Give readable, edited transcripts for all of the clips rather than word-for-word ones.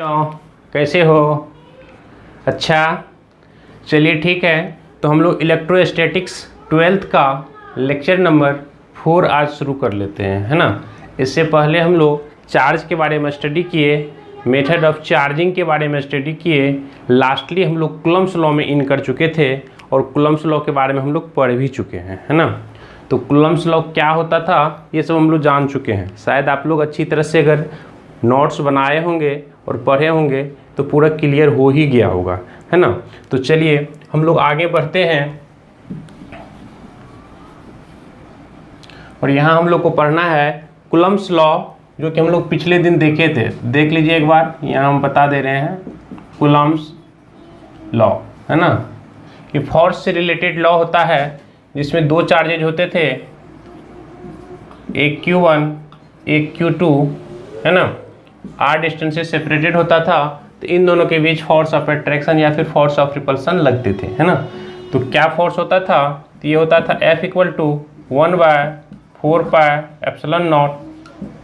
क्यों, कैसे हो? अच्छा, चलिए ठीक है। तो हम लोग इलेक्ट्रोस्टैटिक्स 12th का लेक्चर नंबर 4 आज शुरू कर लेते हैं, है ना। इससे पहले हम लोग चार्ज के बारे में स्टडी किए, मेथड ऑफ चार्जिंग के बारे में स्टडी किए, लास्टली हम लोग कूलम्ब्स लॉ में इन कर चुके थे और कूलम्ब्स लॉ के बारे में हम लोग पढ़ भी चुके हैं, है ना। तो कूलम्ब्स लॉ क्या होता था ये सब हम लोग जान चुके हैं। शायद आप लोग अच्छी तरह से अगर नोट्स बनाए होंगे और पढ़े होंगे तो पूरा क्लियर हो ही गया होगा, है ना। तो चलिए हम लोग आगे बढ़ते हैं और यहाँ हम लोग को पढ़ना है कूलम्ब्स लॉ, जो कि हम लोग पिछले दिन देखे थे। देख लीजिए एक बार, यहाँ हम बता दे रहे हैं कूलम्ब्स लॉ, है ना। कि फोर्स से रिलेटेड लॉ होता है जिसमें दो चार्जेज होते थे, एक Q1 एक Q2, है ना। r डिस्टेंस से सेपरेटेड होता था तो इन दोनों के बीच फोर्स ऑफ अट्रैक्शन या फिर फोर्स ऑफ रिपल्सन लगते थे, है ना। तो क्या फोर्स होता था? तो ये होता था F = 1/4πε0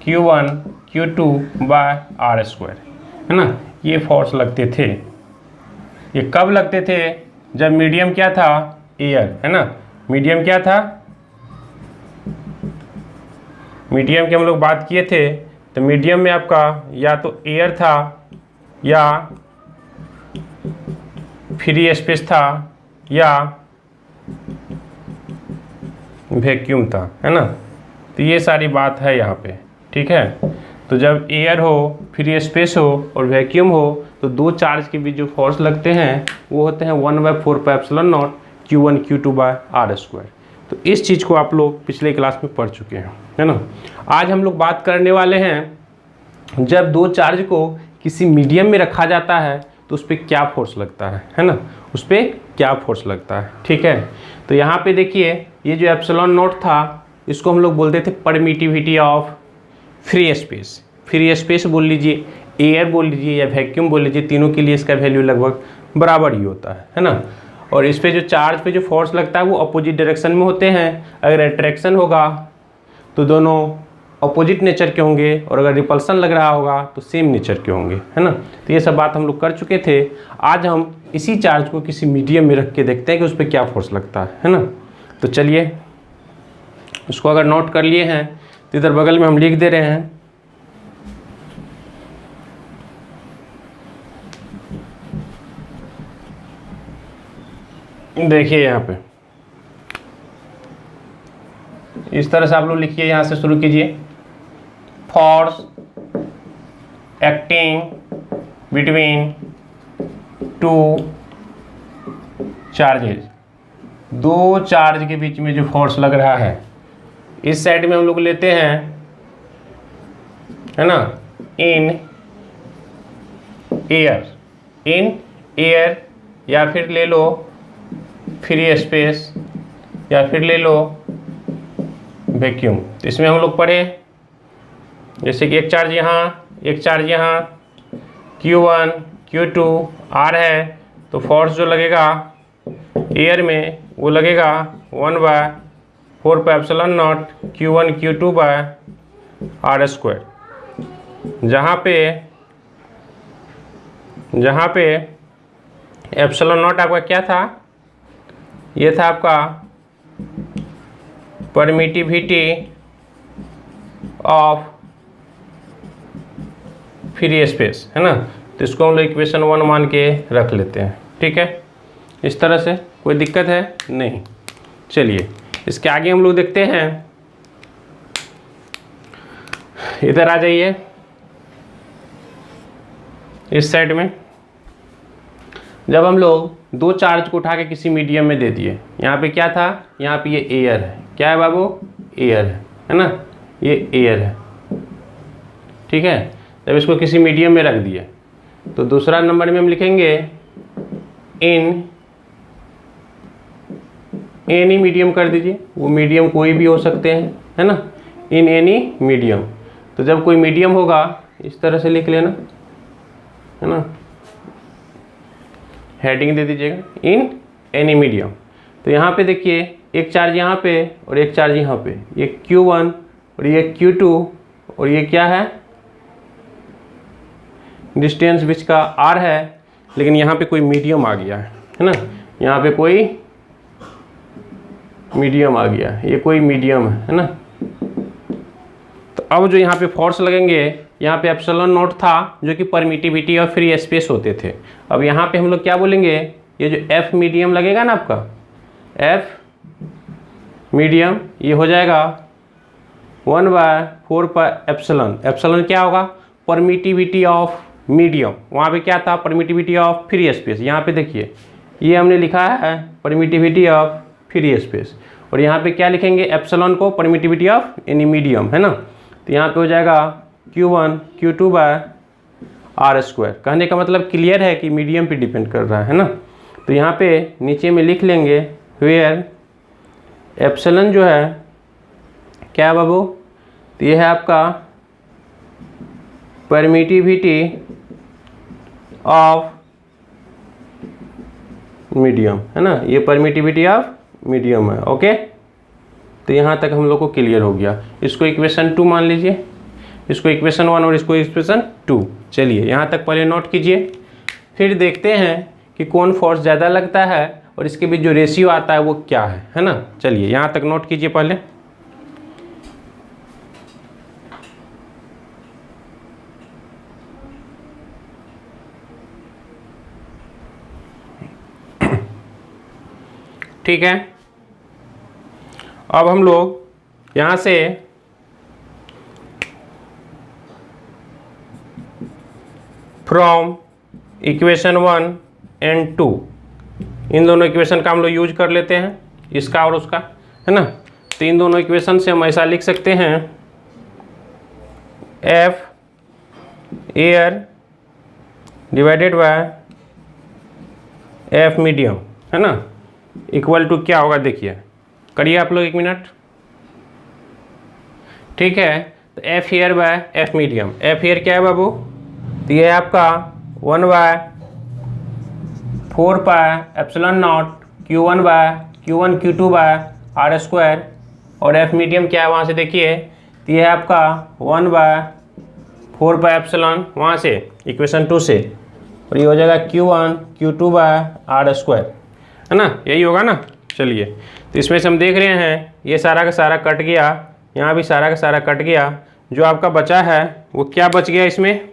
Q1 Q2/r², है ना। ये फोर्स लगते थे। ये कब लगते थे? जब मीडियम क्या था? एयर, है ना। मीडियम क्या था? मीडियम की हम लोग बात किए थे। तो मीडियम में आपका या तो एयर था या फ्री स्पेस था या वैक्यूम था, है ना। तो ये सारी बात है यहाँ पे, ठीक है। तो जब एयर हो, फ्री स्पेस हो और वैक्यूम हो तो दो चार्ज के बीच जो फोर्स लगते हैं वो होते हैं 1/4πε0 Q1 Q2/r²। तो इस चीज़ को आप लोग पिछले क्लास में पढ़ चुके हैं, है ना। आज हम लोग बात करने वाले हैं जब दो चार्ज को किसी मीडियम में रखा जाता है तो उस पर क्या फोर्स लगता है ना। उस पर क्या फोर्स लगता है, ठीक है। तो यहाँ पे देखिए, ये जो ε0 था इसको हम लोग बोलते थे permittivity of free space. Free space बोल लीजिए, एयर बोल लीजिए या वैक्यूम बोल लीजिए, तीनों के लिए इसका वैल्यू लगभग बराबर ही होता है ना। और इस पे जो चार्ज पे जो फोर्स लगता है वो अपोजिट डायरेक्शन में होते हैं। अगर अट्रैक्शन होगा तो दोनों अपोजिट नेचर के होंगे और अगर रिपल्सन लग रहा होगा तो सेम नेचर के होंगे, है ना। तो ये सब बात हम लोग कर चुके थे। आज हम इसी चार्ज को किसी मीडियम में रख के देखते हैं कि उस पर क्या फोर्स लगता है ना। तो चलिए उसको अगर नोट कर लिए हैं तो इधर बगल में हम लिख दे रहे हैं देखिए यहाँ पे इस तरह से आप लोग लिखिए, यहाँ से शुरू कीजिए। Force acting between two charges, दो चार्ज के बीच में जो फोर्स लग रहा है इस साइड में हम लोग लेते हैं, है ना, इन एयर या फिर ले लो फ्री स्पेस या फिर ले लो वैक्यूम। तो इसमें हम लोग पढ़े जैसे कि एक चार्ज यहाँ, एक चार्ज यहाँ, Q1 Q2 R है तो फोर्स जो लगेगा एयर में वो लगेगा 1/4πε0 Q1 Q2/r²। जहाँ पे ε0 आपका क्या था? ये था आपका परमिटिविटी ऑफ फ्री स्पेस, है ना। तो इसको हम लोग इक्वेशन 1 मान के रख लेते हैं, ठीक है। इस तरह से कोई दिक्कत है नहीं। चलिए इसके आगे हम लोग देखते हैं, इधर आ जाइए इस साइड में। जब हम लोग दो चार्ज को उठा के किसी मीडियम में दे दिए, यहाँ पे क्या था? यहाँ पे ये एयर है। क्या है बाबू? एयर है ना। ये एयर है, ठीक है। जब इसको किसी मीडियम में रख दिए तो दूसरा नंबर में हम लिखेंगे इन एनी मीडियम कर दीजिए। वो मीडियम कोई भी हो सकते हैं, है ना। इन एनी मीडियम। तो जब कोई मीडियम होगा इस तरह से लिख लेना, है ना। हेडिंग दे दीजिएगा इन एनी मीडियम। तो यहाँ पे देखिए एक चार्ज यहाँ पे और एक चार्ज यहाँ पे, ये Q1 और ये Q2 और ये क्या है? डिस्टेंस विच का आर है, लेकिन यहाँ पे कोई मीडियम आ गया है ना, यहाँ पे कोई मीडियम आ गया, ये कोई मीडियम है ना। तो अब जो यहाँ पे फोर्स लगेंगे, यहाँ पे एप्सिलॉन नॉट था जो कि परमिटिविटी और फ्री स्पेस होते थे। अब यहाँ पे हम लोग क्या बोलेंगे, ये जो एफ मीडियम लगेगा ना आपका, एफ मीडियम, ये हो जाएगा 1/4 पर एप्सिलॉन। एप्सिलॉन क्या होगा, परमिटिविटी ऑफ मीडियम, वहाँ पे क्या था, परमिटिविटी ऑफ फ्री स्पेस। यहाँ पे देखिए ये हमने लिखा है परमिटिविटी ऑफ फ्री स्पेस, और यहाँ पे क्या लिखेंगे, एप्सिलॉन को परमिटिविटी ऑफ एनी मीडियम, है ना। तो यहाँ पे हो जाएगा Q1 Q2/r²। कहने का मतलब क्लियर है कि मीडियम पे डिपेंड कर रहा है ना। तो यहाँ पे नीचे में लिख लेंगे वेयर एप्सिलॉन जो है क्या बाबू, तो ये है आपका परमिटिविटी ऑफ मीडियम, है ना, ये परमिटिविटी ऑफ मीडियम है। ओके, तो यहाँ तक हम लोग को क्लियर हो गया। इसको इक्वेशन 2 मान लीजिए, इसको इक्वेशन 1 और इसको इक्वेशन 2। चलिए यहाँ तक पहले नोट कीजिए, फिर देखते हैं कि कौन फोर्स ज़्यादा लगता है और इसके बीच जो रेशियो आता है वो क्या है ना। चलिए यहाँ तक नोट कीजिए पहले। ठीक है, अब हम लोग यहाँ से फ्रॉम इक्वेशन 1 एंड 2, इन दोनों इक्वेशन का हम लोग यूज कर लेते हैं, इसका और उसका, है ना। तो इन दोनों इक्वेशन से हम ऐसा लिख सकते हैं, F air divided by F medium, है ना, इक्वल टू क्या होगा, देखिए करिए आप लोग 1 मिनट। ठीक है, तो F air by F medium, F air क्या है बाबू, तो ये है आपका 1/4 pi epsilon naught Q1 Q2/r², और एफ मीडियम क्या है वहाँ से देखिए, तो ये है आपका 1/4 पाई एप्सिलॉन, वहाँ से इक्वेशन 2 से, और ये हो जाएगा Q1 Q2/r², है ना, यही होगा ना। चलिए, तो इसमें से हम देख रहे हैं ये सारा का सारा कट गया, यहाँ भी सारा का सारा कट गया, जो आपका बचा है वो क्या बच गया इसमें,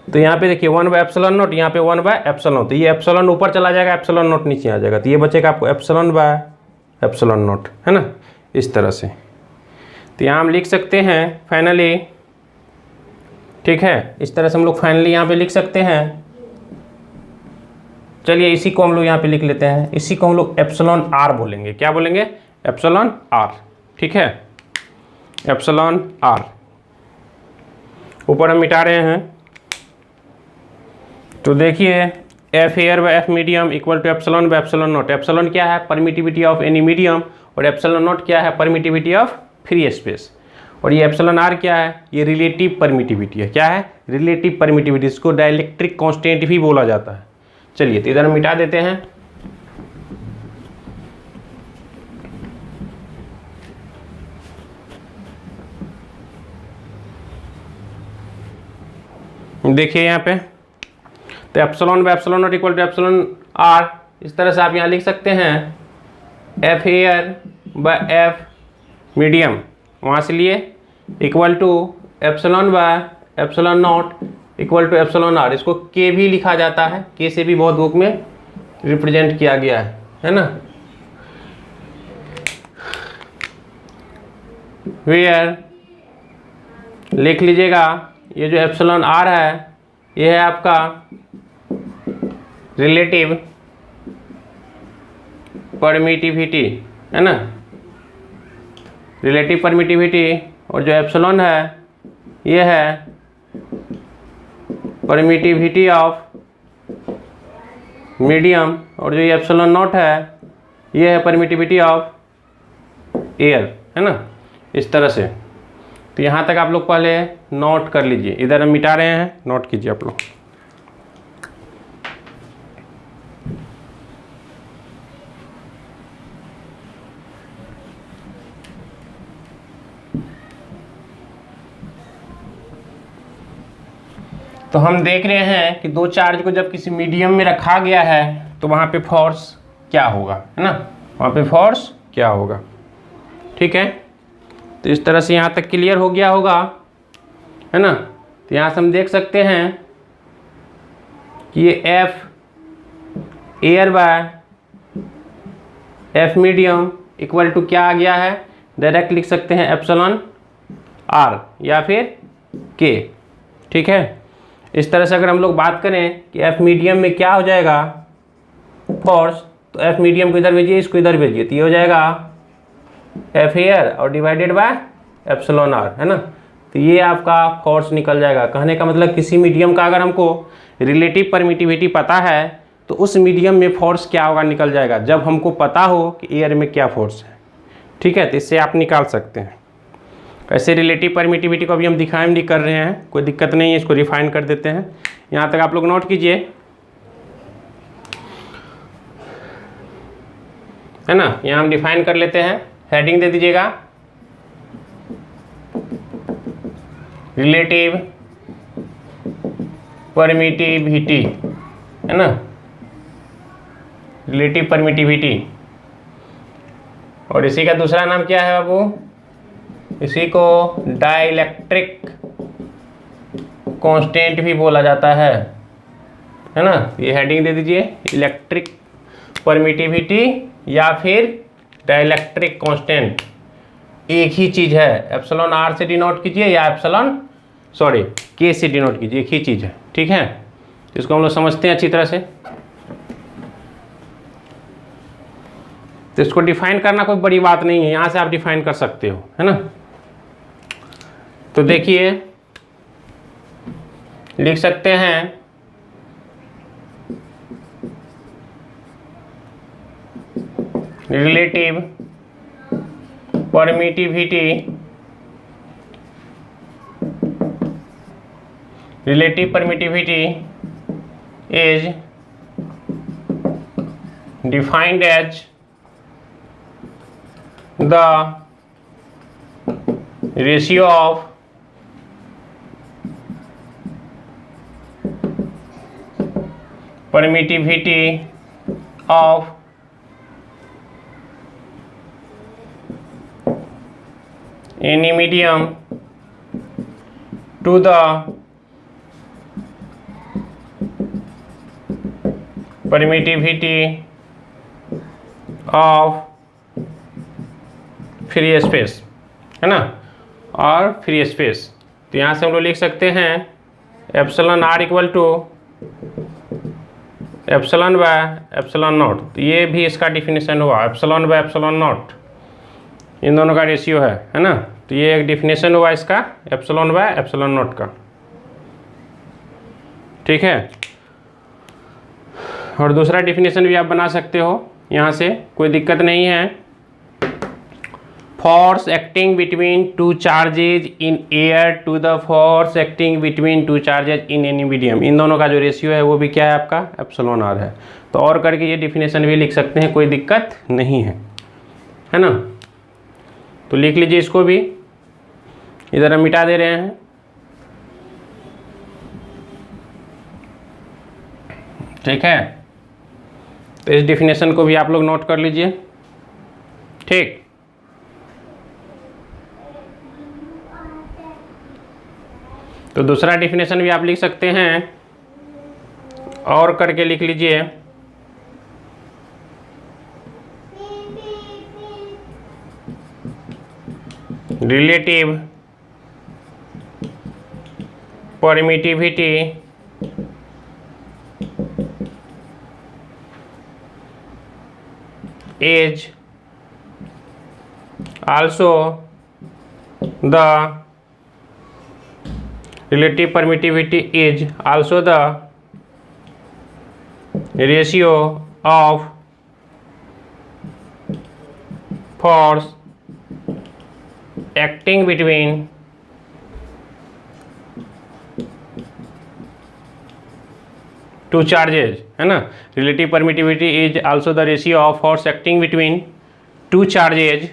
तो यहाँ पे देखिए 1/ε0, यहाँ पे 1/ε0, तो ये एप्सिलॉन ऊपर चला जाएगा, एप्सिलॉन नॉट नीचे आ जाएगा, तो ये बचेगा आपको ε/ε0, है ना, इस तरह से। तो यहाँ हम लिख सकते हैं फाइनली, ठीक है, इस तरह से हम लोग फाइनली यहाँ पे लिख सकते हैं। चलिए इसी को हम लोग यहाँ पे लिख लेते हैं, इसी को हम लोग एप्सिलॉन आर बोलेंगे, क्या बोलेंगे, एप्सिलॉन आर, ठीक है, एप्सिलॉन आर। ऊपर हम मिटा रहे हैं, तो देखिए F air by F medium equal to epsilon by epsilon nought. Epsilon क्या है, परमिटिविटी ऑफ एनी मीडियम, और एप्सिलॉन नॉट क्या है, परमिटिविटी ऑफ फ्री स्पेस, और ये एप्सिलॉन आर क्या है, ये रिलेटिव परमिटिविटी है, क्या है, रिलेटिव परमिटिविटी, इसको डाइलेक्ट्रिक कांस्टेंट भी बोला जाता है। चलिए तो इधर हम मिटा देते हैं, देखिए यहाँ पे, तो epsilon by epsilon nought equal to epsilon R, इस तरह से आप यहाँ लिख सकते हैं, F air by F medium, वहाँ से लिए equal to epsilon by epsilon nought equal to epsilon R. इसको के भी लिखा जाता है, के से भी बहुत बुक में रिप्रेजेंट किया गया है ना। वेयर लिख लीजिएगा, ये जो एप्सिलॉन आर है ये है आपका रिलेटिव परमिटिविटी, है ना, रिलेटिव परमिटिविटी, और जो एप्सिलॉन है ये है परमिटिविटी ऑफ मीडियम, और जो ये एप्सिलॉन नॉट है ये है परमिटिविटी ऑफ एयर, है ना, इस तरह से। तो यहाँ तक आप लोग पहले नोट कर लीजिए, इधर हम मिटा रहे हैं, नोट कीजिए आप लोग। तो तो हम देख रहे हैं कि दो चार्ज को जब किसी मीडियम में रखा गया है तो वहाँ पे फोर्स क्या होगा, है ना, वहाँ पे फोर्स क्या होगा। ठीक है, तो इस तरह से यहाँ तक क्लियर हो गया होगा, है ना। तो यहाँ से हम देख सकते हैं कि ये F air by F medium equal to क्या आ गया है, डायरेक्ट लिख सकते हैं एप्सिलॉन आर या फिर के। ठीक है, इस तरह से अगर हम लोग बात करें कि एफ मीडियम में क्या हो जाएगा फोर्स, तो एफ मीडियम को इधर भेजिए, इसको इधर भेजिए, तो ये हो जाएगा एफ एयर और डिवाइडेड बाय एप्सिलॉन आर, है ना। तो ये आपका फोर्स निकल जाएगा। कहने का मतलब किसी मीडियम का अगर हमको रिलेटिव परमिटिविटी पता है तो उस मीडियम में फोर्स क्या होगा निकल जाएगा, जब हमको पता हो कि एयर में क्या फोर्स है। ठीक है, तो इससे आप निकाल सकते हैं। ऐसे रिलेटिव परमिटिविटी को अभी हम डिफाइन नहीं कर रहे हैं, कोई दिक्कत नहीं है, इसको रिफाइन कर देते हैं। यहाँ तक आप लोग नोट कीजिए, है ना। यहाँ हम डिफाइन कर लेते हैं, हेडिंग दे दीजिएगा रिलेटिव परमिटिविटी, है ना, रिलेटिव परमिटिविटी। और इसी का दूसरा नाम क्या है बाबू, इसी को डाइलेक्ट्रिक कांस्टेंट भी बोला जाता है ना। ये हेडिंग दे दीजिए, इलेक्ट्रिक परमिटिविटी या फिर डाइलेक्ट्रिक कांस्टेंट, एक ही चीज़ है। एप्सिलॉन आर से डिनोट कीजिए या एप्सिलॉन के से डिनोट कीजिए, एक ही चीज़ है। ठीक है, इसको हम लोग समझते हैं अच्छी तरह से। तो इसको डिफाइन करना कोई बड़ी बात नहीं है, यहाँ से आप डिफाइन कर सकते हो, है ना। तो देखिए, लिख सकते हैं relative permittivity, relative permittivity is defined as the ratio of permittivity of any medium to the permittivity of free space, है ना, और फ्री स्पेस। तो यहाँ से हम लोग लिख सकते हैं epsilon R equal to epsilon by epsilon nought. तो ये भी इसका डिफिनेशन हुआ, एप्सिलॉन बाय एप्सिलॉन नॉट, इन दोनों का रेशियो है ना। तो ये एक डिफिनेशन हुआ इसका एप्सिलॉन बाय एप्सिलॉन नॉट का। ठीक है, और दूसरा डिफिनेशन भी आप बना सकते हो यहाँ से, कोई दिक्कत नहीं है। Force acting between two charges in air to the force acting between two charges in any medium, इन दोनों का जो रेशियो है वो भी क्या है आपका एप्सिलॉन आर है। तो और करके ये डिफिनेशन भी लिख सकते हैं, कोई दिक्कत नहीं है ना। तो लिख लीजिए इसको भी, इधर हम मिटा दे रहे हैं। ठीक है, तो इस डिफिनेशन को भी आप लोग नोट कर लीजिए। ठीक, तो दूसरा डिफिनेशन भी आप लिख सकते हैं, और करके लिख लीजिए relative permittivity is also the relative permittivity is also the ratio of force acting between two charges, है ना। relative permittivity is also the ratio of force acting between two charges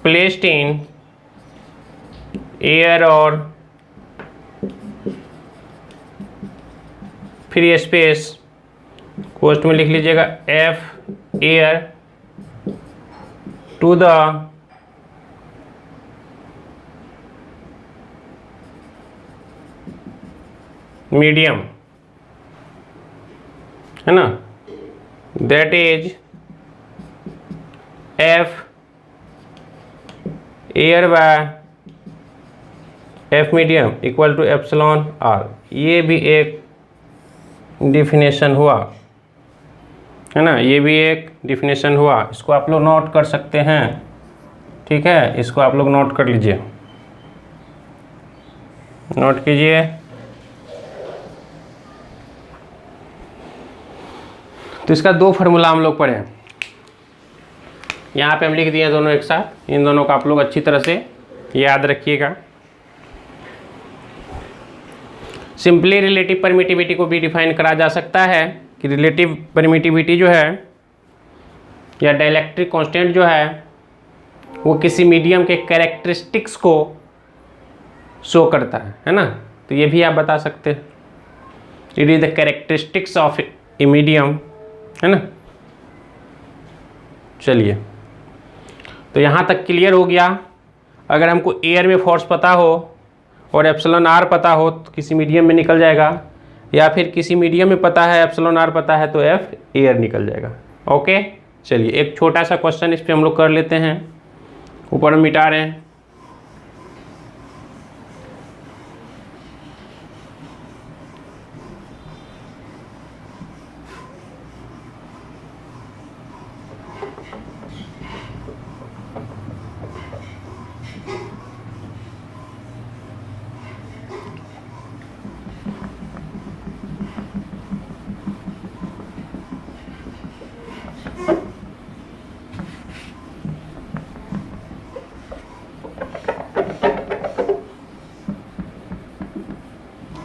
placed in air और free space, कोष्ठ में लिख लीजिएगा F air to the medium, है ना, that is F air by F medium equal to epsilon R. ये भी एक डिफिनेशन हुआ, है ना, ये भी एक डिफिनेशन हुआ। इसको आप लोग नोट कर सकते हैं, ठीक है, इसको आप लोग नोट कर लीजिए, नोट कीजिए। तो इसका दो फार्मूला हम लोग पढ़े, यहाँ पे हम लिख दिए दोनों एक साथ। इन दोनों को आप लोग अच्छी तरह से याद रखिएगा। सिंपली रिलेटिव परमिटिविटी को भी डिफाइन करा जा सकता है कि रिलेटिव परमिटिविटी जो है या डाइलेक्ट्रिक कांस्टेंट जो है वो किसी मीडियम के कैरेक्टरिस्टिक्स को शो करता है ना। तो ये भी आप बता सकते हैं, it is the characteristics of a medium, है ना। चलिए, तो यहाँ तक क्लियर हो गया। अगर हमको एयर में फोर्स पता हो और एप्सिलॉन आर पता हो तो किसी मीडियम में निकल जाएगा, या फिर किसी मीडियम में पता है एप्सिलॉन आर पता है तो एफ एयर निकल जाएगा। ओके, चलिए एक छोटा सा क्वेश्चन इस पे हम लोग कर लेते हैं, ऊपर में मिटा रहे हैं।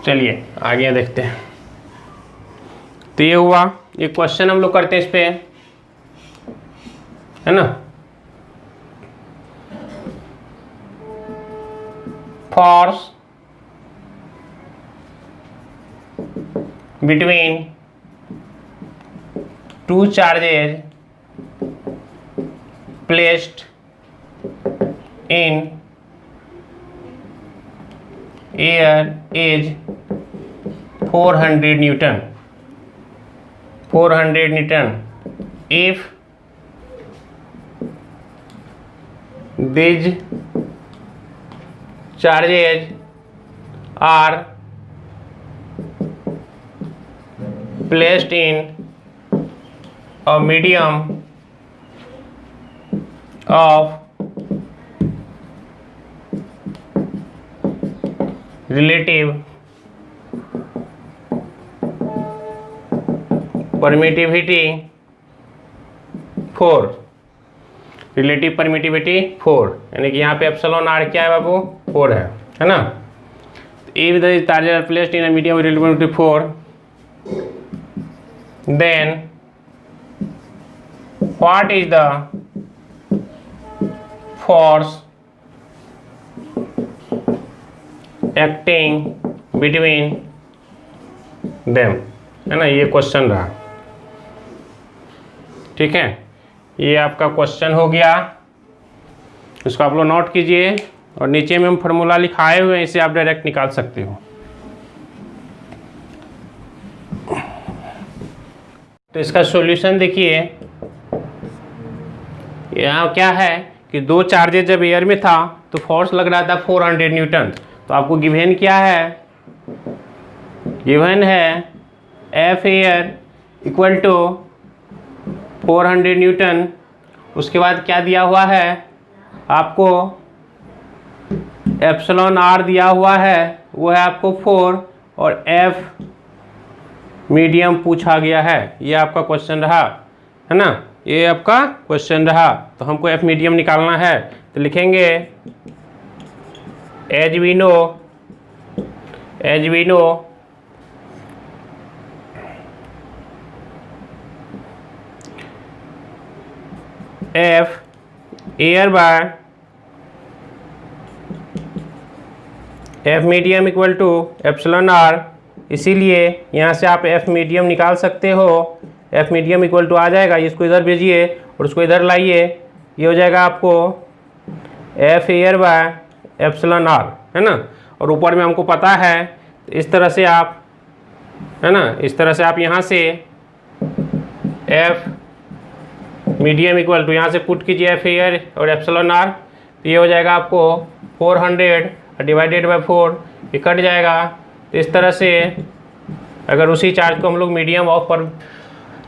चलिए आगे देखते हैं। तो ये हुआ, ये क्वेश्चन हम लोग करते हैं इस पे, है ना। Force between two charges placed in air is 400 Newton, 400 Newton if these charges are placed in a medium of relative permittivity 4, relative permittivity 4, यानी कि यहाँ पे एप्सिलॉन आर क्या है बाबू, 4 है ना। If the charges are placed in a medium relative permittivity 4, then what is the force acting between them, है ना। ये क्वेश्चन रहा, ठीक है, ये आपका क्वेश्चन हो गया। इसको आप लोग नोट कीजिए, और नीचे में हम फार्मूला लिखाए हुए हैं, इसे आप डायरेक्ट निकाल सकते हो। तो इसका सॉल्यूशन देखिए, यहाँ क्या है कि दो चार्जेज जब एयर में था तो फोर्स लग रहा था 400 न्यूटन। तो आपको गिवन क्या है, गिवन है F air equal to 400 newton. उसके बाद क्या दिया हुआ है आपको, एप्सिलॉन आर दिया हुआ है, वो है आपको 4, और एफ मीडियम पूछा गया है। ये आपका क्वेश्चन रहा, है ना, ये आपका क्वेश्चन रहा। तो हमको एफ मीडियम निकालना है, तो लिखेंगे as we know F air by F medium equal to epsilon R, इसीलिए यहाँ से आप एफ मीडियम निकाल सकते हो। एफ मीडियम इक्वल टू आ जाएगा, इसको इधर भेजिए और उसको इधर लाइए, ये हो जाएगा आपको F air by epsilon R, है ना। और ऊपर में हमको पता है, इस तरह से आप, है ना, इस तरह से आप यहाँ से एफ मीडियम इक्वल टू यहाँ से पुट कीजिए एफ एयर और एप्सिलॉन आर, तो ये हो जाएगा आपको 400 डिवाइडेड बाय 4, ये कट जाएगा। तो इस तरह से अगर उसी चार्ज को हम लोग मीडियम ऑफ पर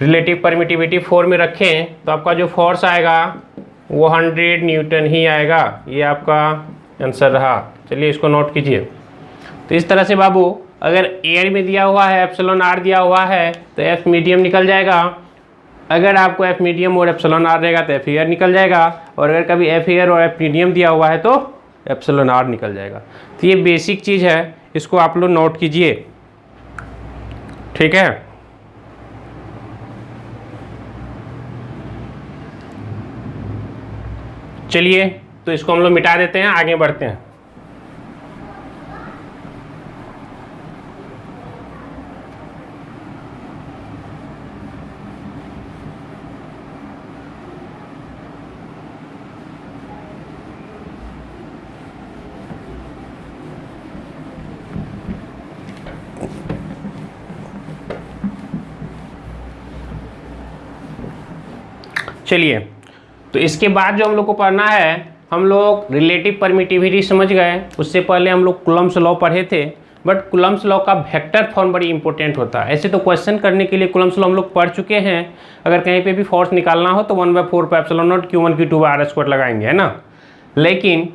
रिलेटिव परमिटिविटी 4 में रखें तो आपका जो फोर्स आएगा वो 100 न्यूटन ही आएगा। ये आपका आंसर रहा। चलिए इसको नोट कीजिए। तो इस तरह से बाबू, अगर एयर में दिया हुआ है एप्सिलॉन आर दिया हुआ है तो एफ मीडियम निकल जाएगा। अगर आपको एफ मीडियम और एप्सिलॉन आर रहेगा तो एफ एयर निकल जाएगा, और अगर कभी एफ एयर और एफ मीडियम दिया हुआ है तो एप्सिलॉन आर निकल जाएगा। तो ये बेसिक चीज़ है, इसको आप लोग नोट कीजिए, ठीक है। चलिए तो इसको हम लोग मिटा देते हैं, आगे बढ़ते हैं। चलिए, तो इसके बाद जो हम लोग को पढ़ना है, हम लोग रिलेटिव परमिटिविटी समझ गए। उससे पहले हम लोग कूलम्ब्स लॉ पढ़े थे, बट कूलम्ब्स लॉ का वेक्टर फॉर्म बड़ी इंपॉर्टेंट होता है। ऐसे तो क्वेश्चन करने के लिए कूलम्ब्स लॉ हम लोग पढ़ चुके हैं। अगर कहीं पे भी फोर्स निकालना हो तो 1/4 पे epsilon naught Q1 Q2 R square लगाएंगे, है ना। लेकिन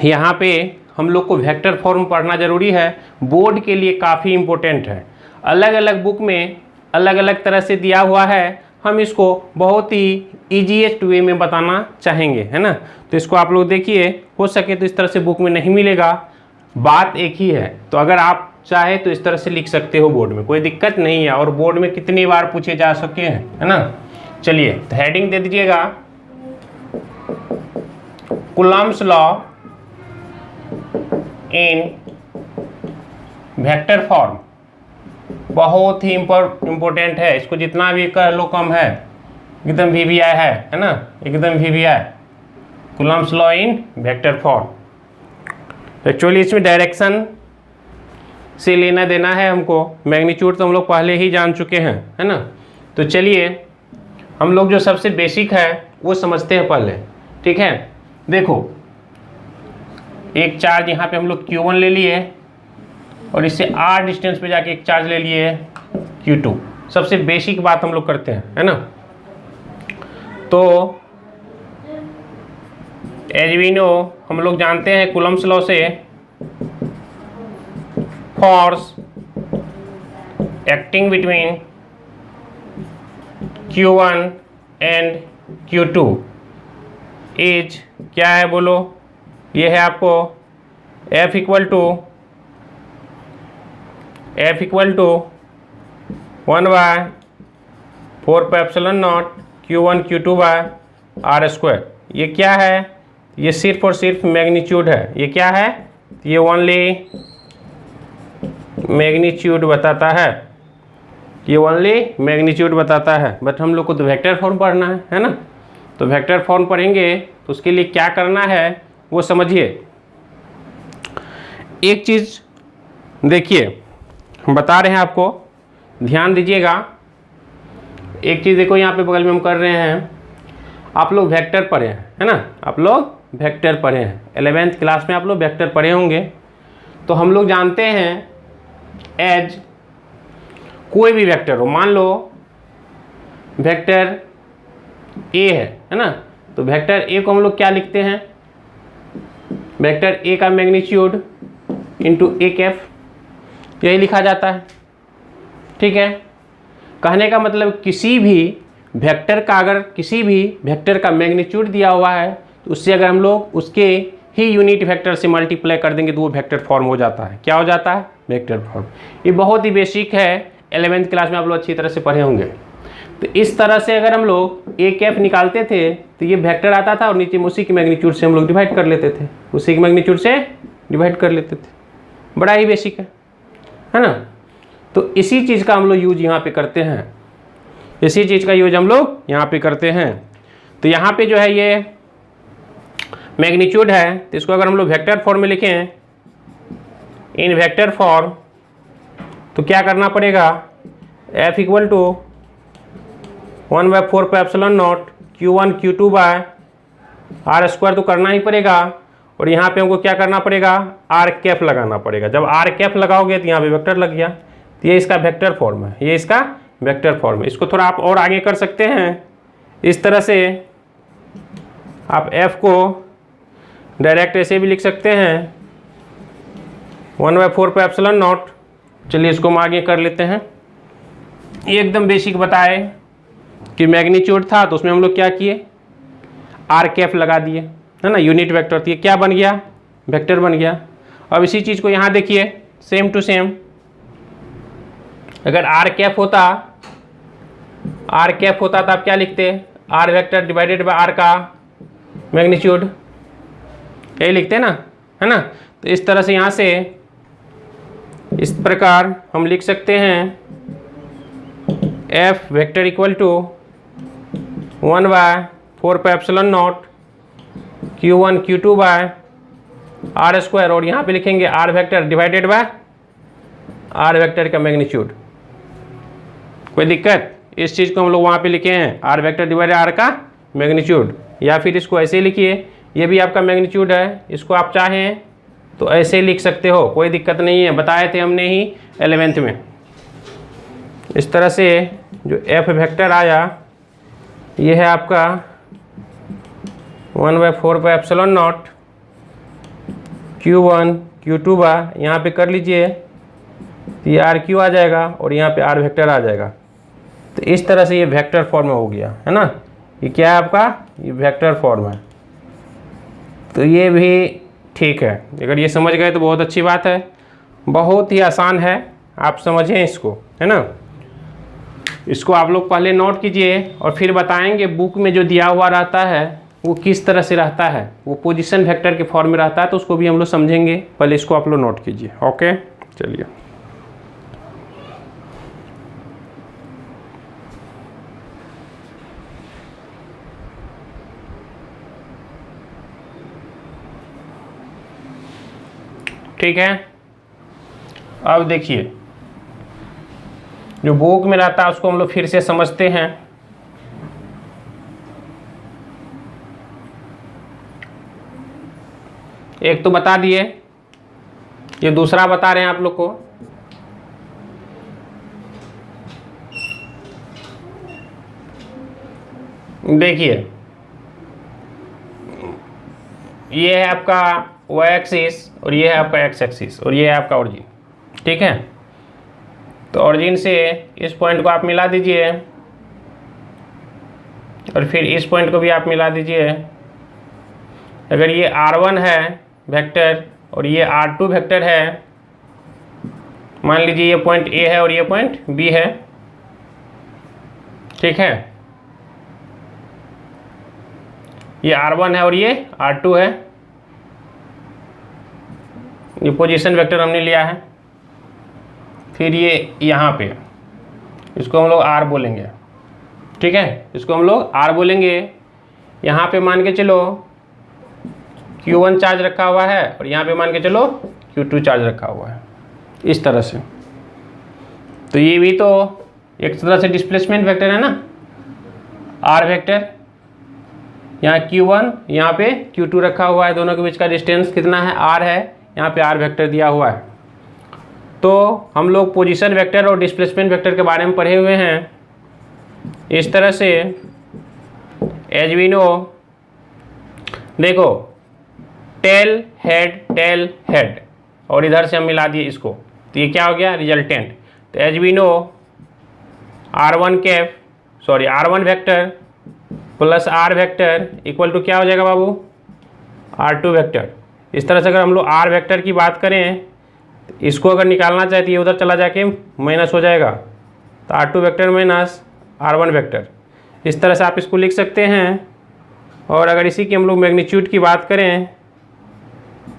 यहाँ पे हम लोग को वेक्टर फॉर्म पढ़ना जरूरी है, बोर्ड के लिए काफ़ी इंपॉर्टेंट है। अलग अलग बुक में अलग अलग तरह से दिया हुआ है, हम इसको बहुत ही ईजीएस्ट वे में बताना चाहेंगे, है ना। तो इसको आप लोग देखिए, हो सके तो इस तरह से बुक में नहीं मिलेगा, बात एक ही है। तो अगर आप चाहे तो इस तरह से लिख सकते हो बोर्ड में, कोई दिक्कत नहीं है। और बोर्ड में कितनी बार पूछे जा सके हैं, है ना। चलिए तो हेडिंग दे दीजिएगा, Coulomb's law in vector form. बहुत ही इम्पोर्टेंट है, इसको जितना भी कर लो कम है, एकदम VVI है ना, एकदम VVI, Coulomb's law in vector form. Actually इसमें डायरेक्शन से लेना देना है हमको, मैग्नीट्यूड तो हम लोग पहले ही जान चुके हैं, है ना। तो चलिए हम लोग जो सबसे बेसिक है वो समझते हैं पहले, ठीक है। देखो, एक चार्ज यहाँ पे हम लोग Q1 ले लिए और इससे R डिस्टेंस पे जाके एक चार्ज ले लिए Q2। सबसे बेसिक बात हम लोग करते हैं, है ना। तो एज वी नो, हम लोग जानते हैं कूलम्ब्स लॉ से, force acting between Q1 and Q2 is क्या है बोलो। ये है आपको F इक्वल टू 1/4 पे epsilon naught Q1 Q2 by R square. ये क्या है, ये सिर्फ और सिर्फ मैग्नीट्यूड है। ये क्या है, ये ओनली मैग्नीट्यूड बताता है, ये ओनली मैग्नीट्यूड बताता है। बट हम लोग को तो वेक्टर फॉर्म पढ़ना है ना। तो वेक्टर फॉर्म पढ़ेंगे तो उसके लिए क्या करना है वो समझिए। एक चीज़ देखिए, हम बता रहे हैं आपको, ध्यान दीजिएगा। एक चीज़ देखो, यहाँ पे बगल में हम कर रहे हैं, आप लोग वेक्टर पढ़े हैं, है ना। आप लोग वेक्टर पढ़े हैं, 11th क्लास में आप लोग वेक्टर पढ़े होंगे। तो हम लोग जानते हैं एज कोई भी वेक्टर हो, मान लो वेक्टर ए है ना। तो वेक्टर ए को हम लोग क्या लिखते हैं, वेक्टर ए का मैग्नीट्यूड इंटू ए कैप, यही लिखा जाता है, ठीक है। कहने का मतलब किसी भी वेक्टर का, अगर किसी भी वेक्टर का मैग्नीट्यूड दिया हुआ है तो उससे अगर हम लोग उसके ही यूनिट वेक्टर से मल्टीप्लाई कर देंगे तो वो वेक्टर फॉर्म हो जाता है। क्या हो जाता है, वेक्टर फॉर्म। ये बहुत ही बेसिक है, 11th क्लास में आप लोग अच्छी तरह से पढ़े होंगे। तो इस तरह से अगर हम लोग ए कैप निकालते थे तो ये वेक्टर आता था और नीचे में उसी के मैग्नीट्यूड से हम लोग डिवाइड कर लेते थे, उसी के मैग्नीट्यूड से डिवाइड कर लेते थे। बड़ा ही बेसिक है ना। तो इसी चीज़ का हम लोग यूज यहाँ पे करते हैं, इसी चीज़ का यूज हम लोग यहाँ पे करते हैं। तो यहाँ पे जो है ये मैग्नीट्यूड है, तो इसको अगर हम लोग वेक्टर फॉर्म में लिखें, इन वेक्टर फॉर्म, तो क्या करना पड़ेगा, F इक्वल टू 1/4 पे epsilon naught Q1 Q2 by R square तो करना ही पड़ेगा। और यहाँ पे हमको क्या करना पड़ेगा, आर कैप लगाना पड़ेगा। जब आर कैप लगाओगे तो यहाँ पे वेक्टर लग गया, तो ये इसका वेक्टर फॉर्म है, ये इसका वेक्टर फॉर्म है। इसको थोड़ा आप और आगे कर सकते हैं, इस तरह से आप F को डायरेक्ट ऐसे भी लिख सकते हैं 1/4 पे एप्सिलॉन नॉट। चलिए इसको हम आगे कर लेते हैं। ये एकदम बेसिक बताए कि मैग्नीट्यूड था तो उसमें हम लोग क्या किए, आर कैप लगा दिए, है ना, यूनिट वेक्टर। तो ये क्या बन गया, वेक्टर बन गया। अब इसी चीज़ को यहाँ देखिए, सेम टू सेम, अगर आर कैप होता तो आप क्या लिखते, R vector divided by R का मैग्नीट्यूड, यही लिखते हैं ना, है ना। तो इस तरह से यहाँ से इस प्रकार हम लिख सकते हैं F वेक्टर इक्वल टू 1/4 पे epsilon naught Q1 Q2 by R square, और यहाँ पे लिखेंगे R vector divided by R vector का मैग्नीट्यूड। कोई दिक्कत, इस चीज़ को हम लोग वहाँ पे लिखे हैं आर वेक्टर डिवाइडेड आर का मैग्नीट्यूड, या फिर इसको ऐसे लिखिए, ये भी आपका मैग्नीट्यूड है, इसको आप चाहें तो ऐसे लिख सकते हो, कोई दिक्कत नहीं है, बताए थे हमने ही 11th में। इस तरह से जो F वेक्टर आया ये है आपका 1/4 पे epsilon naught Q1 Q2 bye, यहाँ पे कर लीजिए, ये आर क्यू आ जाएगा और यहाँ पे आर वेक्टर आ जाएगा। तो इस तरह से ये वेक्टर फॉर्म हो गया, है ना। ये क्या है आपका, ये वेक्टर फॉर्म है। तो ये भी ठीक है, अगर ये समझ गए तो बहुत अच्छी बात है, बहुत ही आसान है, आप समझें इसको, है ना। इसको आप लोग पहले नोट कीजिए और फिर बताएंगे बुक में जो दिया हुआ रहता है वो किस तरह से रहता है, वो पोजीशन वेक्टर के फॉर्म में रहता है, तो उसको भी हम लोग समझेंगे। पहले इसको आप लोग नोट कीजिए। ओके, चलिए। ठीक है, अब देखिए जो बुक में रहता है उसको हम लोग फिर से समझते हैं। एक तो बता दिए, ये दूसरा बता रहे हैं आप लोग को। देखिए ये है आपका वाई एक्सिस और ये है आपका एक्स एक्सिस और ये है आपका ओरिजिन, ठीक है। तो ओरिजिन से इस पॉइंट को आप मिला दीजिए और फिर इस पॉइंट को भी आप मिला दीजिए। अगर ये R1 है वेक्टर और ये R2 वेक्टर है, मान लीजिए ये पॉइंट A है और ये पॉइंट B है, ठीक है। ये R1 है और ये R2 है, ये पोजीशन वेक्टर हमने लिया है। फिर ये यहाँ पे इसको हम लोग R बोलेंगे, ठीक है, इसको हम लोग R बोलेंगे। यहाँ पे मान के चलो Q1 चार्ज रखा हुआ है और यहाँ पे मान के चलो Q2 चार्ज रखा हुआ है, इस तरह से। तो ये भी तो एक तरह से डिस्प्लेसमेंट वेक्टर है ना, R वेक्टर। यहाँ Q1 यहाँ पे Q2 रखा हुआ है, दोनों के बीच का डिस्टेंस कितना है, R है, यहाँ पे R वेक्टर दिया हुआ है। तो हम लोग पोजीशन वेक्टर और डिस्प्लेसमेंट वेक्टर के बारे में पढ़े हुए हैं। इस तरह से एज वी नो, देखो टेल हेड और इधर से हम मिला दिए इसको, तो ये क्या हो गया, रिजल्टेंट। तो as we know R1 vector plus R vector equal to क्या हो जाएगा बाबू, R2 वेक्टर। इस तरह से अगर हम लोग R वेक्टर की बात करें तो इसको अगर निकालना चाहे तो ये उधर चला जाके माइनस हो जाएगा, तो R2 vector minus R1 vector, इस तरह से आप इसको लिख सकते हैं। और अगर इसी की हम लोग मैग्नीट्यूड की बात करें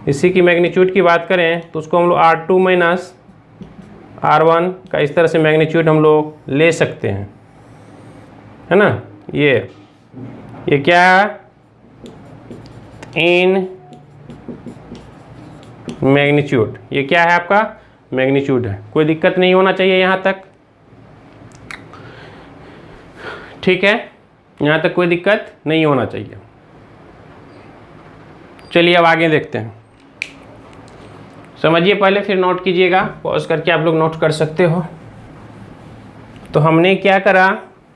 इसी की मैग्नीट्यूड की बात करें तो उसको हम लोग R2 माइनस R1 का इस तरह से मैग्नीट्यूड हम लोग ले सकते हैं, है ना। ये क्या है, इन मैग्नीट्यूड, ये क्या है आपका मैग्नीट्यूड है। कोई दिक्कत नहीं होना चाहिए यहाँ तक, ठीक है, यहाँ तक कोई दिक्कत नहीं होना चाहिए। चलिए अब आगे देखते हैं, समझिए पहले फिर नोट कीजिएगा, पॉज करके आप लोग नोट कर सकते हो। तो हमने क्या करा,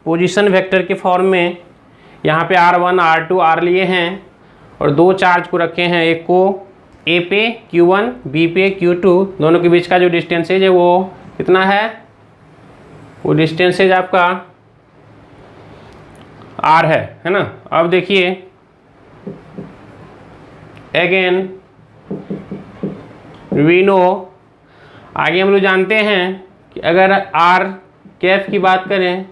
पोजीशन वेक्टर के फॉर्म में यहाँ पे R1 R2 R लिए हैं और दो चार्ज को रखे हैं, एक को A पे Q1 B पे Q2, दोनों के बीच का जो डिस्टेंसेज है वो कितना है, वो डिस्टेंसेज आपका R है ना। अब देखिए अगेन वी नो, आगे हम लोग जानते हैं कि अगर R कैफ की बात करें,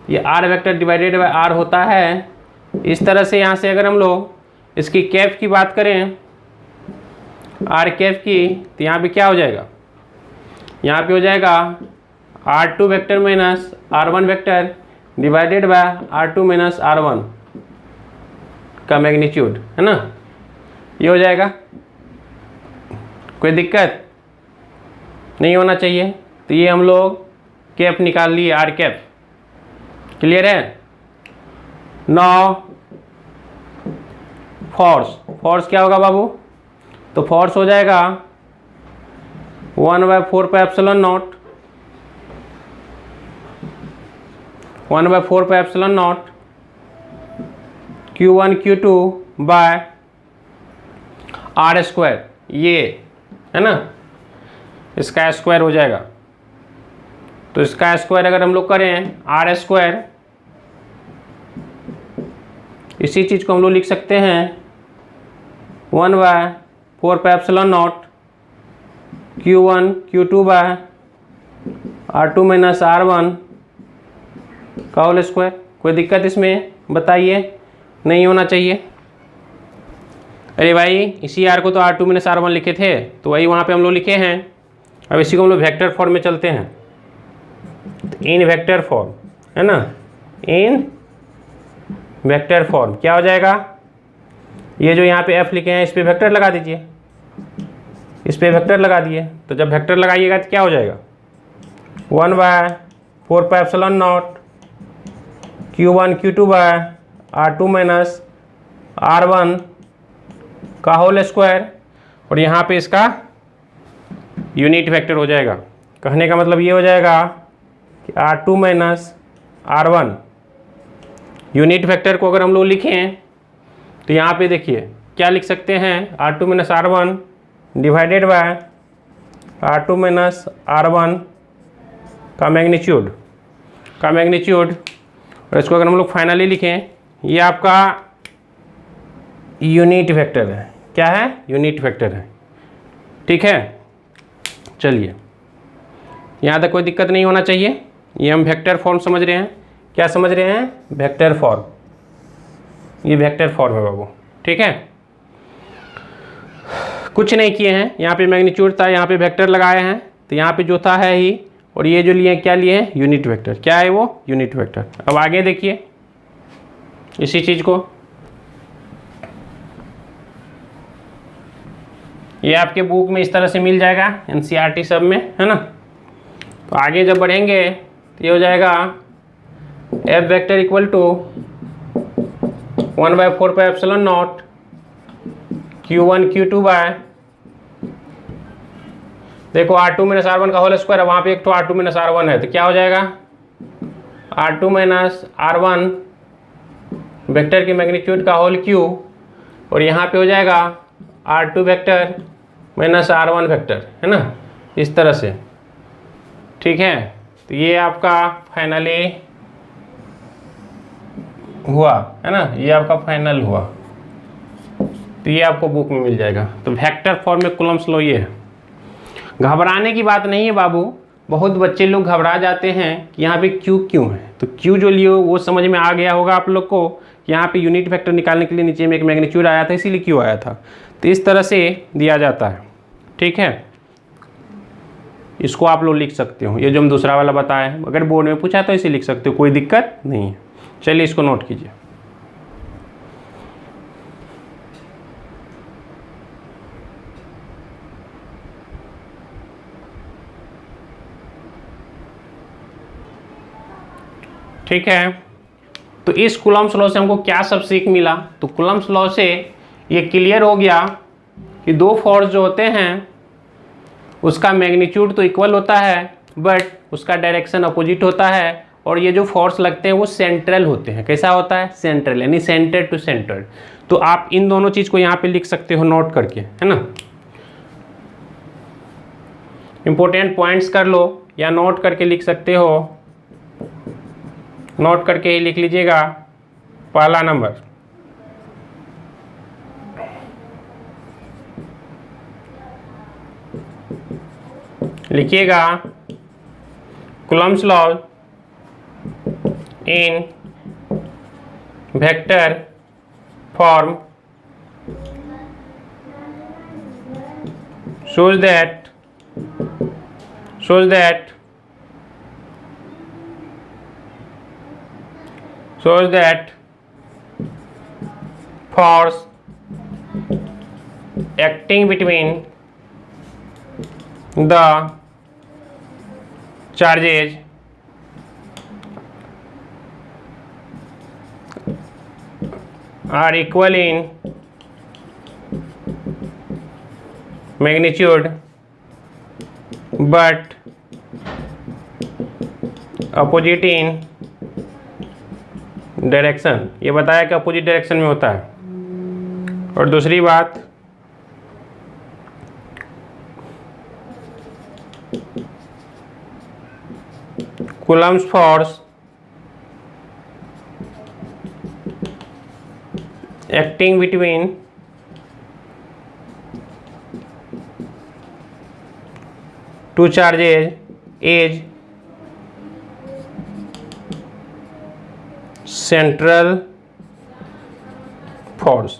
ये R vector divided bye R होता है। इस तरह से यहाँ से अगर हम लोग इसकी कैफ की बात करें, R कैफ की, तो यहाँ पे क्या हो जाएगा, यहाँ पे हो जाएगा R2 vector minus R1 vector divided bye R2 minus R1 का मैग्नीट्यूड, है ना। ये हो जाएगा, कोई दिक्कत नहीं होना चाहिए। तो ये हम लोग कैप निकाल लिए, R कैप, क्लियर है। नाउ फोर्स क्या होगा बाबू, तो फोर्स हो जाएगा 1/4 pi epsilon naught, 1/4 pi epsilon naught Q1 Q2 by R square, ये है ना, इसका स्क्वायर हो जाएगा। तो इसका स्क्वायर अगर हम लोग करें R स्क्वायर, इसी चीज़ को हम लोग लिख सकते हैं 1/4 pi epsilon naught Q1 Q2 by R2 minus R1 का होल स्क्वायर। कोई दिक्कत इसमें बताइए, नहीं होना चाहिए। अरे भाई इसी R को तो R2 माइनस R1 लिखे थे, तो वही वहाँ पे हम लोग लिखे हैं। अब इसी को हम लोग वेक्टर फॉर्म में चलते हैं, तो इन वेक्टर फॉर्म, है ना, इन वेक्टर फॉर्म क्या हो जाएगा, ये जो यहाँ पे F लिखे हैं इस पे वेक्टर लगा दीजिए, इस पे वेक्टर लगा दिए। तो जब वेक्टर लगाइएगा तो क्या हो जाएगा, 1/4 pi epsilon naught Q1 Q2 by R2 minus R1 का होल स्क्वायर, और यहाँ पे इसका यूनिट वेक्टर हो जाएगा। कहने का मतलब ये हो जाएगा कि R2 minus R1 unit vector को अगर हम लोग लिखें तो यहाँ पे देखिए क्या लिख सकते हैं, R2 minus R1 divided by R2 minus R1 का मैग्नीट्यूड, और इसको अगर हम लोग फाइनली लिखें, ये आपका यूनिट वेक्टर है। क्या है, यूनिट वेक्टर है, ठीक है। चलिए यहाँ तक कोई दिक्कत नहीं होना चाहिए। ये हम वेक्टर फॉर्म समझ रहे हैं, क्या समझ रहे हैं, वेक्टर फॉर्म, ये वेक्टर फॉर्म है बाबू, ठीक है। कुछ नहीं किए हैं, यहाँ पे मैग्नीट्यूड था, यहाँ पे वेक्टर लगाए हैं, तो यहाँ पे जो था है ही, और ये जो लिए क्या लिए हैं, यूनिट वेक्टर। क्या है वो, यूनिट वेक्टर। अब आगे देखिए इसी चीज़ को, ये आपके बुक में इस तरह से मिल जाएगा, NCERT सब में, है ना। तो आगे जब बढ़ेंगे तो ये हो जाएगा F vector equal to 1/4 pi epsilon naught Q1 Q2 by, देखो R2 माइनस R1 का होल स्क्वायर है, वहाँ पे एक तो R2 माइनस R1 है, तो क्या हो जाएगा, R2 माइनस R1 वेक्टर की मैग्नीट्यूड का होल Q, और यहाँ पे हो जाएगा R2 vector minus R1 vector, है ना, इस तरह से, ठीक है। तो ये आपका फाइनली हुआ, है ना, ये आपका फाइनल हुआ। तो ये आपको बुक में मिल जाएगा। तो वेक्टर फॉर्म में कूलम्ब्स लॉ ये है। घबराने की बात नहीं है बाबू, बहुत बच्चे लोग घबरा जाते हैं कि यहाँ पे क्यू क्यों है। तो क्यू जो लियो वो समझ में आ गया होगा आप लोग को यहाँ पे यूनिट वेक्टर निकालने के लिए नीचे में एक मैग्नीट्यूड आया था, इसीलिए क्यों आया था। तो इस तरह से दिया जाता है, ठीक है। इसको आप लोग लिख सकते हो, ये जो हम दूसरा वाला बताए हैं, अगर बोर्ड में पूछा तो इसे लिख सकते हो, कोई दिक्कत नहीं है। चलिए इसको नोट कीजिए। ठीक है, तो इस कूलम्ब्स लॉ से हमको क्या सब सीख मिला। तो कूलम्ब्स लॉ से ये क्लियर हो गया कि दो फोर्स जो होते हैं उसका मैग्नीट्यूड तो इक्वल होता है, बट उसका डायरेक्शन अपोजिट होता है, और ये जो फोर्स लगते हैं वो सेंट्रल होते हैं। कैसा होता है? सेंट्रल, यानी सेंटर टू सेंटर। तो आप इन दोनों चीज़ को यहाँ पे लिख सकते हो नोट करके, है ना। इंपॉर्टेंट पॉइंट्स कर लो या नोट करके लिख सकते हो, नोट करके ही लिख लीजिएगा। पहला नंबर, लिखिएगा Coulomb's law in vector form shows that force acting between the charges are equal in magnitude but opposite in direction. ये बताया कि अपोजिट डायरेक्शन में होता है। और दूसरी बात, Coulomb's force acting between two charges is central force.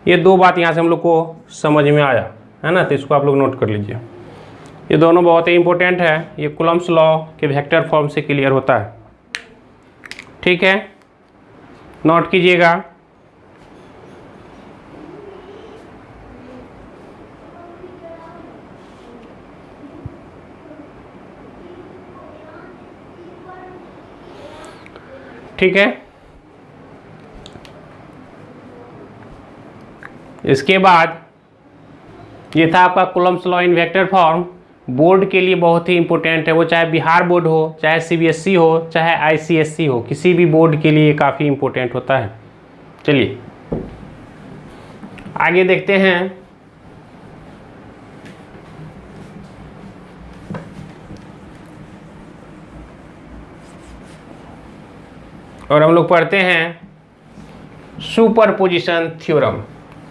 ये दो बात यहाँ से हम लोग को समझ में आया, है ना। तो इसको आप लोग नोट कर लीजिए, ये दोनों बहुत ही इंपॉर्टेंट है। ये कूलम्ब्स लॉ के वेक्टर फॉर्म से क्लियर होता है, ठीक है, नोट कीजिएगा। ठीक है, इसके बाद ये था आपका Coulomb's law in vector form. Board के लिए बहुत ही इंपॉर्टेंट है, वो चाहे बिहार बोर्ड हो, चाहे सीबीएसई हो, चाहे आईसीएसई हो, किसी भी बोर्ड के लिए काफ़ी इंपॉर्टेंट होता है। चलिए आगे देखते हैं। और हम लोग पढ़ते हैं सुपरपोजिशन थ्योरम।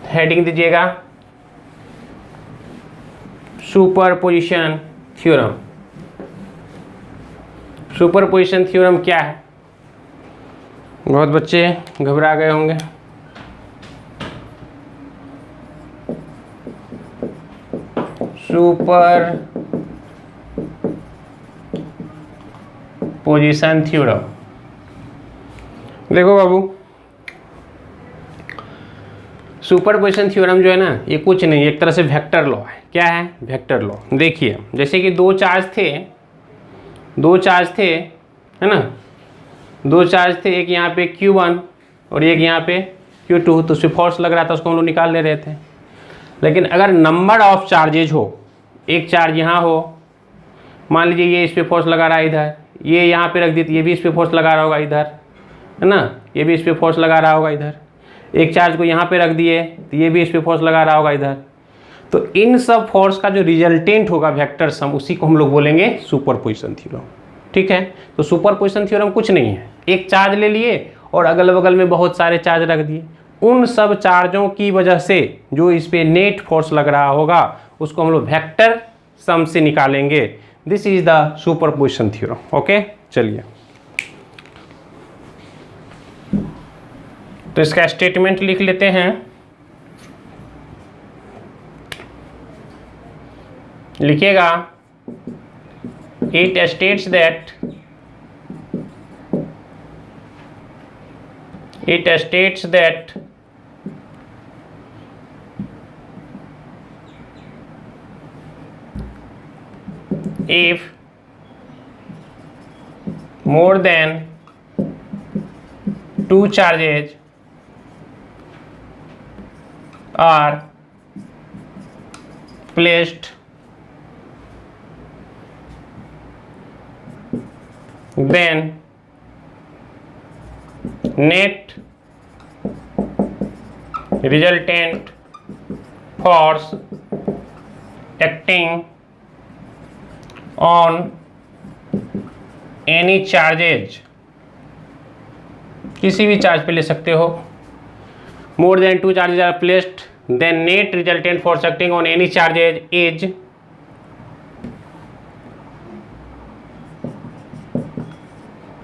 हेडिंग दीजिएगा सुपरपोजिशन थ्योरम। सुपरपोजिशन थ्योरम क्या है? बहुत बच्चे घबरा गए होंगे। सुपरपोजिशन थ्योरम, देखो बाबू, सुपरपोजिशन थ्योरम जो है ना, ये कुछ नहीं, एक तरह से वेक्टर लॉ है। क्या है? Vector law. देखिए जैसे कि दो चार्ज थे, है ना, दो चार्ज थे, एक यहाँ पे Q1 और एक यहाँ पे Q2, तो उस पर फोर्स लग रहा था, उसको हम लोग निकाल ले रहे थे। लेकिन अगर नंबर ऑफ चार्जेज हो, एक चार्ज यहाँ हो, मान लीजिए ये इस पर फोर्स लगा रहा है इधर, ये यहाँ पे रख दी तो ये भी इस पर फोर्स लगा रहा होगा इधर, है ना, ये भी इस पर फोर्स लगा रहा होगा इधर। एक चार्ज को यहाँ पे रख दिए तो ये भी इस पर फोर्स लगा रहा होगा इधर। तो इन सब फोर्स का जो रिजल्टेंट होगा वेक्टर सम, उसी को हम लोग बोलेंगे सुपरपोजिशन थ्योरम, ठीक है। तो सुपरपोजिशन थ्योरम कुछ नहीं है, एक चार्ज ले लिए और अगल बगल में बहुत सारे चार्ज रख दिए, उन सब चार्जों की वजह से जो इस पर नेट फोर्स लग रहा होगा उसको हम लोग वेक्टर सम से निकालेंगे। This is the superposition theorem. Okay, चलिए तो इसका स्टेटमेंट लिख लेते हैं। लिखिएगा, it states that if more than 2 charges are placed, then net resultant force acting on any charges, किसी भी चार्ज पे ले सकते हो, more than 2 charges are placed, then net resultant force acting on any charges is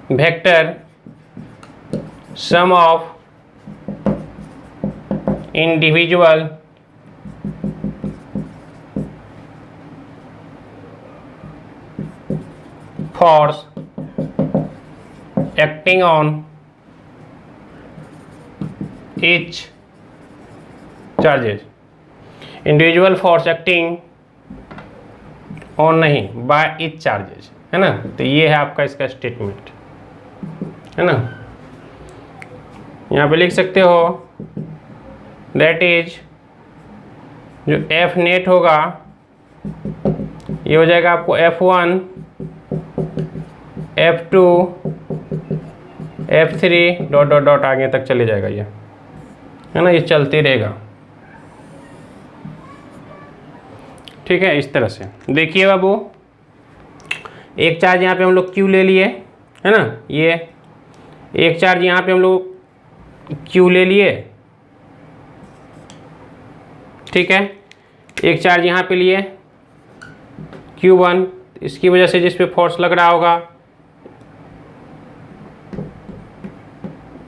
vector sum of individual force acting on each charges, individual force acting on नहीं by each charges, है ना। तो ये है आपका इसका स्टेटमेंट, है ना। यहाँ पे लिख सकते हो दैट इज, जो F नेट होगा ये हो जाएगा आपको F1 F2 F3 dot dot dot आगे तक चले जाएगा, ये है ना, ये चलते रहेगा। ठीक है, इस तरह से देखिए बाबू, एक चार्ज यहाँ पे हम लोग Q ले लिए, है ना, ये एक चार्ज यहाँ पे हम लोग Q ले लिए, ठीक है। एक चार्ज यहाँ पे लिए Q1, इसकी वजह से जिस पे फोर्स लग रहा होगा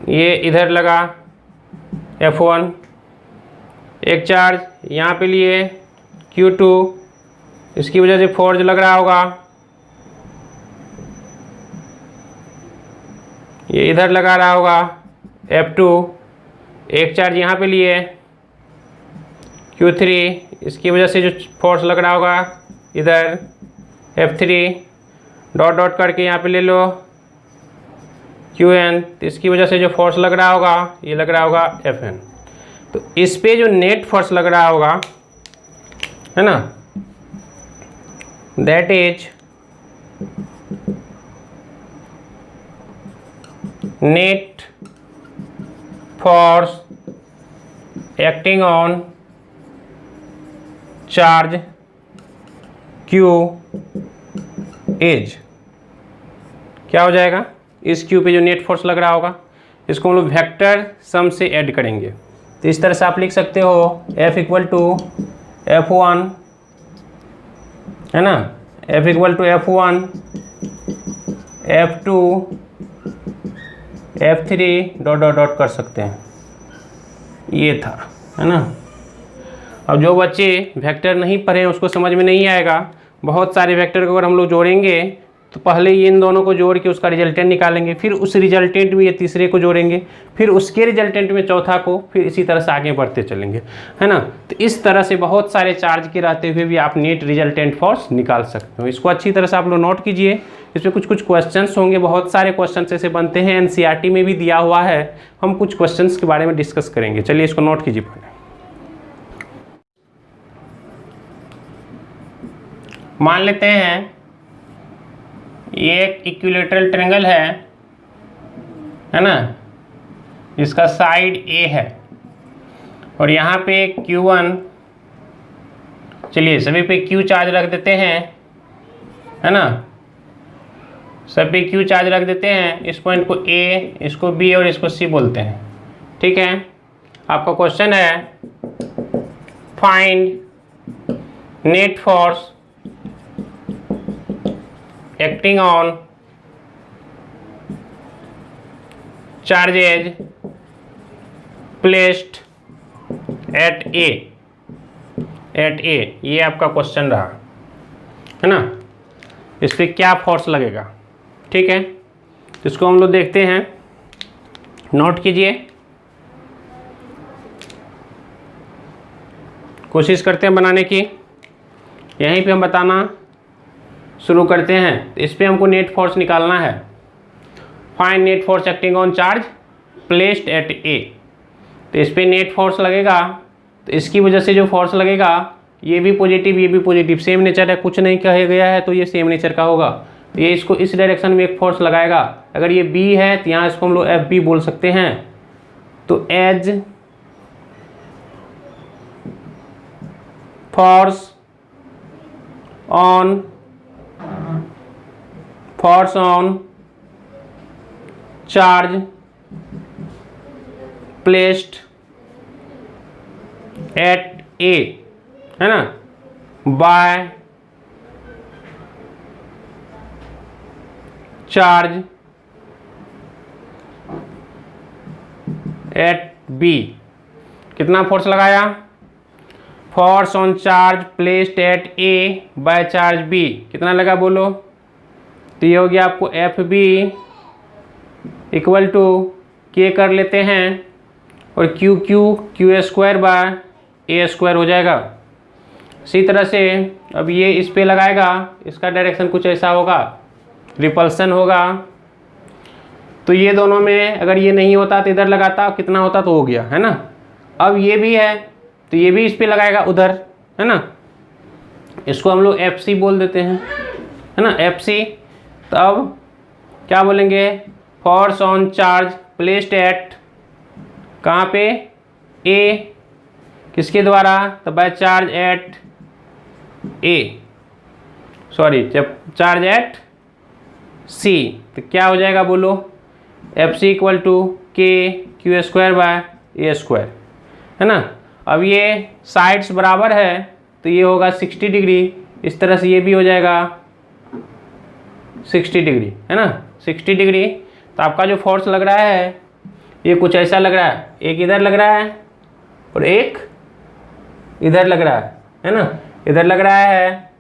ये इधर लगा F1। एक चार्ज यहाँ पे लिए Q2, इसकी वजह से फोर्स लग रहा होगा ये इधर लगा रहा होगा F2। एक चार्ज यहाँ पे लिए Q3, इसकी वजह से जो फोर्स लग रहा होगा इधर F3, डॉट डॉट करके यहाँ पे ले लो Qn, तो इसकी वजह से जो फोर्स लग रहा होगा ये लग रहा होगा Fn। तो इस पे जो नेट फोर्स लग रहा होगा, है ना, that is net force acting on charge Q is, क्या हो जाएगा, इस Q पे जो नेट फोर्स लग रहा होगा इसको हम लोग वेक्टर सम से ऐड करेंगे। तो इस तरह से आप लिख सकते हो F इक्वल टू F1, है ना, F equal to F1 F2 F3 dot dot dot कर सकते हैं, ये था, है ना। अब जो बच्चे वेक्टर नहीं पढ़े उसको समझ में नहीं आएगा, बहुत सारे वेक्टर को अगर हम लोग जोड़ेंगे तो पहले ये इन दोनों को जोड़ के उसका रिजल्टेंट निकालेंगे, फिर उस रिजल्टेंट में ये तीसरे को जोड़ेंगे, फिर उसके रिजल्टेंट में चौथा को, फिर इसी तरह से आगे बढ़ते चलेंगे, है ना। तो इस तरह से बहुत सारे चार्ज के रहते हुए भी आप नेट रिजल्टेंट फोर्स निकाल सकते हो। इसको अच्छी तरह से आप लोग नोट कीजिए, इसमें कुछ कुछ क्वेश्चंस होंगे, बहुत सारे क्वेश्चंस ऐसे बनते हैं, NCERT में भी दिया हुआ है, हम कुछ क्वेश्चंस के बारे में डिस्कस करेंगे। चलिए इसको नोट कीजिए पहले। मान लेते हैं ये एक इक्विलेटरल ट्रायंगल है ना, इसका साइड A है और यहाँ पे Q1, चलिए सभी पे Q चार्ज रख देते हैं, है ना, सब पे Q चार्ज रख देते हैं। इस पॉइंट को A, इसको B और इसको C बोलते हैं, ठीक है। आपका क्वेश्चन है find net force acting on charges placed at A, ये आपका क्वेश्चन रहा है ना। इस पर क्या फोर्स लगेगा, ठीक है। तो इसको हम लोग देखते हैं, नोट कीजिए, कोशिश करते हैं बनाने की। यहीं पे हम बताना शुरू करते हैं। इस पे हमको नेट फोर्स निकालना है। Find net force acting on charge placed at A. तो इस पे नेट फोर्स लगेगा, तो इसकी वजह से जो फोर्स लगेगा ये भी पॉजिटिव ये भी पॉजिटिव, सेम नेचर है, कुछ नहीं कहा गया है तो ये सेम नेचर का होगा। तो ये इसको इस डायरेक्शन में एक फोर्स लगाएगा। अगर ये बी है तो यहाँ इसको हम लोग एफ बी बोल सकते हैं। तो as force on charge placed at A, है ना, बाय चार्ज एट बी। कितना फोर्स लगाया, force on charge placed at A by charge B, कितना लगा बोलो। तो ये हो गया आपको एफ बी इक्वल टू के कर लेते हैं और Q square by A square हो जाएगा। इसी तरह से अब ये इस पे लगाएगा, इसका डायरेक्शन कुछ ऐसा होगा, रिपल्सन होगा। तो ये दोनों में अगर ये नहीं होता तो इधर लगाता, कितना होता तो हो गया, है ना। अब ये भी है तो ये भी इस पे लगाएगा उधर, है ना। इसको हम लोग एफ सी बोल देते हैं, है ना, एफ सी। तो अब क्या बोलेंगे, force on charge placed eight कहाँ पे, ए, किसके द्वारा, तो बाय चार्ज एट ए, सॉरी जब चार्ज एट सी। तो क्या हो जाएगा बोलो, एफ सी इक्वल टू के Q square by A square, है ना। अब ये साइड्स बराबर है तो ये होगा 60 डिग्री, इस तरह से ये भी हो जाएगा 60 डिग्री, है ना, 60 डिग्री। तो आपका जो फोर्स लग रहा है ये कुछ ऐसा लग रहा है, एक इधर लग रहा है और एक इधर लग रहा है ना। इधर लग रहा है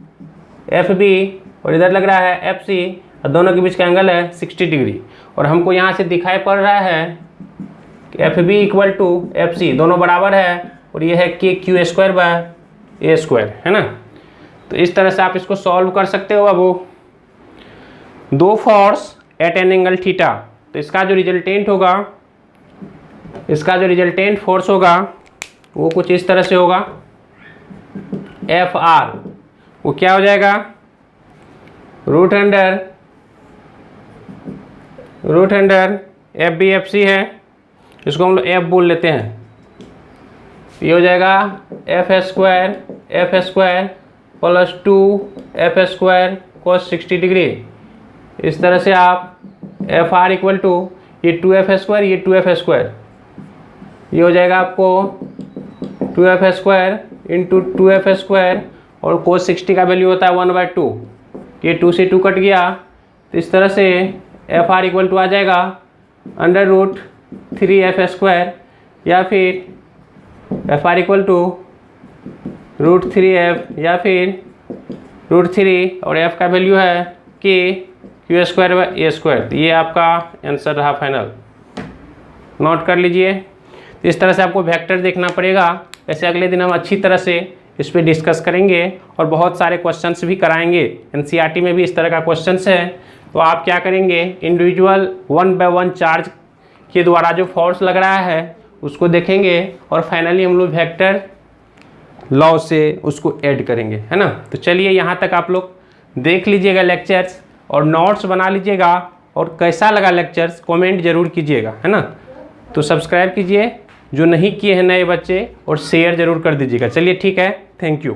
एफ बी और इधर लग रहा है एफ सी, और दोनों के बीच का एंगल है 60 डिग्री। और हमको यहाँ से दिखाई पड़ रहा है कि F B equal to F C, दोनों बराबर है, और ये है K Q square by A square, है ना। तो इस तरह से आप इसको सॉल्व कर सकते हो। अब वो दो force at an angle theta, तो इसका जो रिजल्टेंट होगा, इसका जो रिजल्टेंट फोर्स होगा वो कुछ इस तरह से होगा, एफ आर, वो क्या हो जाएगा, root under F B F C है, इसको हम लोग एफ बोल लेते हैं। ये हो जाएगा F square plus 2 F square cos 60 degree. इस तरह से आप एफ आर इक्वल टू ये 2f स्क्वायर, ये 2f स्क्वायर, ये हो जाएगा आपको 2f square into 2f square, और cos 60 का वैल्यू होता है 1/2, ये 2 से 2 कट गया। तो इस तरह से एफ आर इक्वल टू आ जाएगा √3f स्क्वायर, या फिर F R equal to √3f या फिर √3, और f का वैल्यू है K Q square by A square. तो ये आपका आंसर रहा फाइनल, नोट कर लीजिए। तो इस तरह से आपको वेक्टर देखना पड़ेगा। वैसे अगले दिन हम अच्छी तरह से इस पर डिस्कस करेंगे और बहुत सारे क्वेश्चंस भी कराएंगे। एनसीईआरटी में भी इस तरह का क्वेश्चंस है। तो आप क्या करेंगे, इंडिविजुअल 1 by 1 चार्ज के द्वारा जो फोर्स लग रहा है उसको देखेंगे, और फाइनली हम लोग वेक्टर लॉ से उसको ऐड करेंगे, है ना। तो चलिए यहाँ तक आप लोग देख लीजिएगा लेक्चर्स, और नोट्स बना लीजिएगा, और कैसा लगा लेक्चर्स कमेंट जरूर कीजिएगा, है ना। तो सब्सक्राइब कीजिए जो नहीं किए हैं नए बच्चे, और शेयर जरूर कर दीजिएगा। चलिए ठीक है, थैंक यू।